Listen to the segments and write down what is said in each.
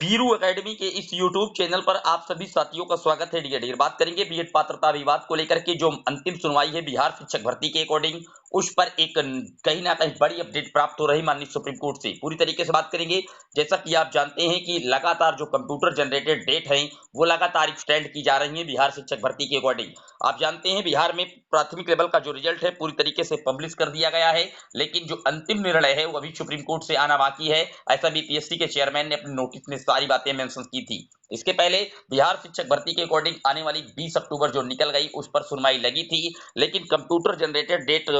Veeru academy के इस YouTube channel पर आप सभी साथियों का स्वागत है। डियर बात करेंगे बीएड पात्रता विवाद को लेकर के जो अंतिम सुनवाई है बिहार शिक्षक भर्ती के अकॉर्डिंग, उस पर एक कहीं ना कहीं बड़ी अपडेट प्राप्त हो रही माननीय सुप्रीम कोर्ट से। पूरी तरीके से बात करेंगे। जैसा कि आप जानते हैं कि लगातार जो कंप्यूटर जनरेटेड डेट है वो लगातार एक्सटेंड की जा रही है बिहार शिक्षक भर्ती के अकॉर्डिंग। आप जानते हैं बिहार में प्राथमिक लेवल का जो रिजल्ट है पूरी तरीके से पब्लिश कर दिया गया है, लेकिन जो अंतिम निर्णय है वो अभी सुप्रीम कोर्ट से आना बाकी है। ऐसा बीपीएससी के चेयरमैन ने अपने नोटिस में सारी बातें मेंशन की थी। इसके पहले बिहार शिक्षक भर्ती के अकॉर्डिंग आने वाली 20 अक्टूबर जो निकल गई उस पर सुनवाई लगी थी, लेकिन कंप्यूटर जनरेटेड डेट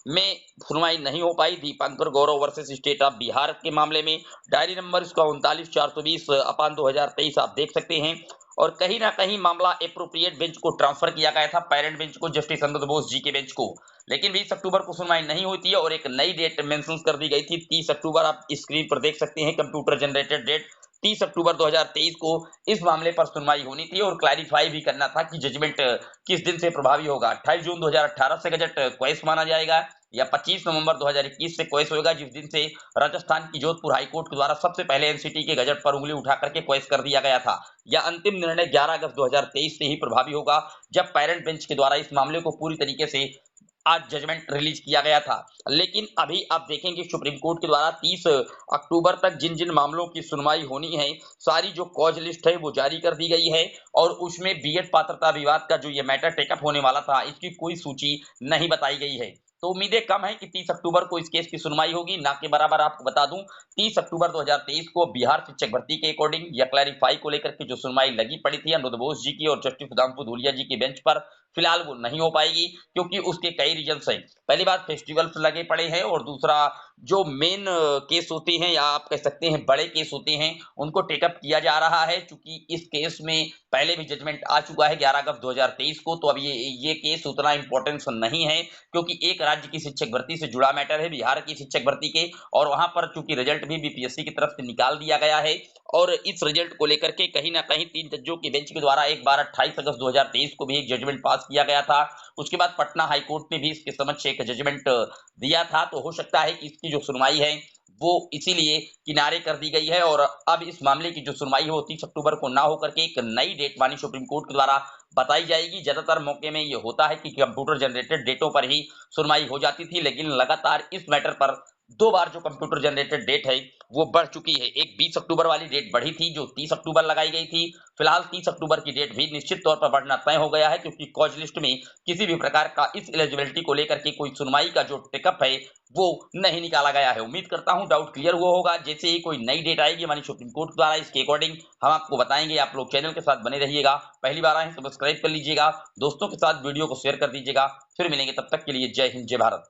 में सुनवाई नहीं हो पाई। दीपांकर गौरव वर्सेस स्टेट ऑफ बिहार के मामले में डायरी नंबर इसका 39/420/2023 आप देख सकते हैं। और कहीं ना कहीं मामला एप्रोप्रिएट बेंच को ट्रांसफर किया गया था, पेरेंट बेंच को, जस्टिस अनिरुद्ध बोस जी के बेंच को। लेकिन 20 अक्टूबर को सुनवाई नहीं हुई थी और एक नई डेट मेंशन कर दी गई थी 30 अक्टूबर। आप स्क्रीन पर देख सकते हैं कंप्यूटर जनरेटेड डेट 30 अक्टूबर 2023 को इस मामले पर सुनवाई होनी थी और क्लैरिफाई भी करना था कि जजमेंट किस दिन से प्रभावी होगा। 28 जून 2018 से गजट क्वेस माना जाएगा या 25 नवंबर 2021 से क्वेस होगा, जिस दिन से राजस्थान की जोधपुर हाईकोर्ट के द्वारा सबसे पहले एनसीटी के गजट पर उंगली उठा करके क्वेस कर दिया गया था। यह अंतिम निर्णय 11 अगस्त 2023 से ही प्रभावी होगा, जब पेरेंट बेंच के द्वारा इस मामले को पूरी तरीके से आज जजमेंट रिलीज किया गया था। लेकिन अभी आप देखेंगे सुप्रीम कोर्ट के द्वारा 30 अक्टूबर तक जिन जिन मामलों की सुनवाई होनी है, सारी जो कॉज लिस्ट है वो जारी कर दी गई है और उसमें बीएड पात्रता विवाद का जो ये मैटर टेकअप होने वाला था इसकी कोई सूची नहीं बताई गई है। तो उम्मीदें कम है कि 30 अक्टूबर को इस केस की सुनवाई होगी, ना के बराबर। आपको बता दूं 30 अक्टूबर 2023 को बिहार शिक्षक भर्ती के अकॉर्डिंग या क्लैरिफाई को लेकर के जो सुनवाई लगी पड़ी थी अनिरुद्ध बोस जी की और जस्टिस सुधांशु धूलिया जी के बेंच पर, फिलहाल वो नहीं हो पाएगी क्योंकि उसके कई रीजंस हैं। पहली बात, फेस्टिवल्स लगे पड़े हैं और दूसरा जो मेन केस होते हैं या आप कह सकते हैं बड़े केस होते हैं उनको टेकअप किया जा रहा है। क्योंकि इस केस में पहले भी जजमेंट आ चुका है 11 अगस्त 2023 को, तो अब ये केस उतना इंपॉर्टेंस नहीं है क्योंकि एक राज्य की शिक्षक भर्ती से जुड़ा मैटर है, बिहार की शिक्षक भर्ती के, और वहां पर चूंकि रिजल्ट भी बीपीएससी की तरफ से निकाल दिया गया है और इस रिजल्ट को लेकर के कहीं ना कहीं 3 जजों की बेंच के द्वारा एक बार 28 अगस्त 2023 को भी एक जजमेंट पास किया गया था। उसके बाद पटना हाईकोर्ट ने भी इसके समक्ष एक जजमेंट दिया था। तो हो सकता है कि इसकी जो सुनवाई है वो इसीलिए किनारे कर दी गई है और अब इस मामले की जो सुनवाई है वो 30 अक्टूबर को ना होकर के एक नई डेट मानी सुप्रीम कोर्ट के द्वारा बताई जाएगी। ज्यादातर मौके में ये होता है कि कंप्यूटर जनरेटेड डेटों पर ही सुनवाई हो जाती थी, लेकिन लगातार इस मैटर पर 2 बार जो कंप्यूटर जनरेटेड डेट है वो बढ़ चुकी है। एक 20 अक्टूबर वाली डेट बढ़ी थी जो 30 अक्टूबर लगाई गई थी। फिलहाल 30 अक्टूबर की डेट भी निश्चित तौर पर बढ़ना तय हो गया है क्योंकि कॉज लिस्ट में किसी भी प्रकार का इस एलिजिबिलिटी को लेकर के कोई सुनवाई का जो टेकअप है वो नहीं निकाला गया है। उम्मीद करता हूं डाउट क्लियर हुआ होगा। जैसे ही कोई नई डेट आएगी हमारी सुप्रीम कोर्ट द्वारा इसके अकॉर्डिंग हम आपको बताएंगे। आप लोग चैनल के साथ बने रहिएगा। पहली बार आए सब्सक्राइब कर लीजिएगा, दोस्तों के साथ वीडियो को शेयर कर दीजिएगा। फिर मिलेंगे, तब तक के लिए जय हिंद जय भारत।